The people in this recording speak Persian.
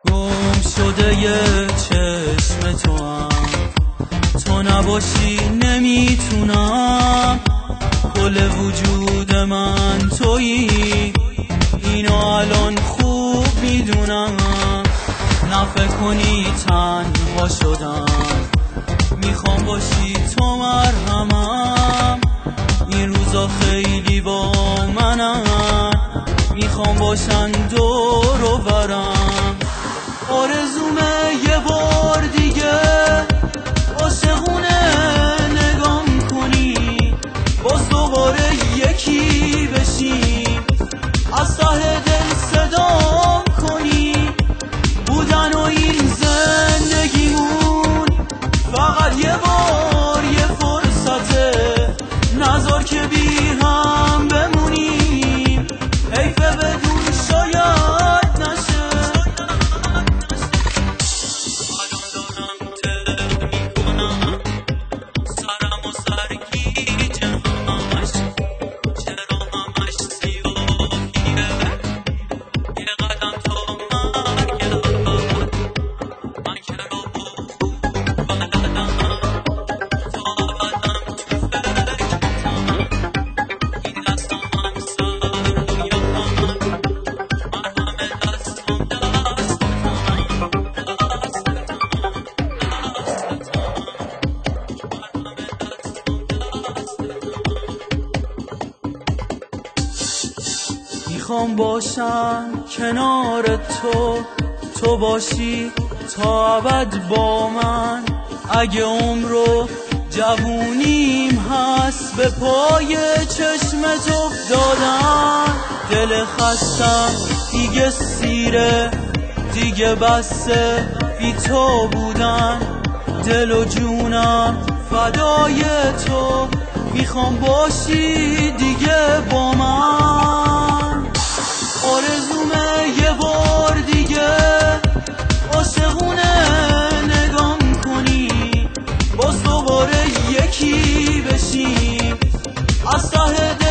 گم شده یه چشم تو هم، تو نباشی نمیتونم. کل وجود من تویی، اینو الان خوب میدونم. نفکر کنی تنها شدم، میخوام باشی تو مرهمم. این روزا خیلی با منم، میخوام باشن دور و برم. آرزومه یه بار دیگه عاشقونه نگام کنی، باز دوباره یکی بشیم، از ته دل صدام کنی. بودن و این زندگیمون فقط یه بار یه فرصته، نذار که بی هم بمونیم، حیفه بدون شاید نشه. میخوام باشم کنار تو، تو باشی تا ابد با من. اگه عمر و جوونیم هست، به پای چشمت افتادن. دل خستم دیگه سیره، دیگه بسه بی تو بودن. دل و جونم فدای تو، میخوام باشی دیگه با من. آرزومه یه بار دیگه عاشقونه نگام کنی، باز دوباره یکی بشیم، از ته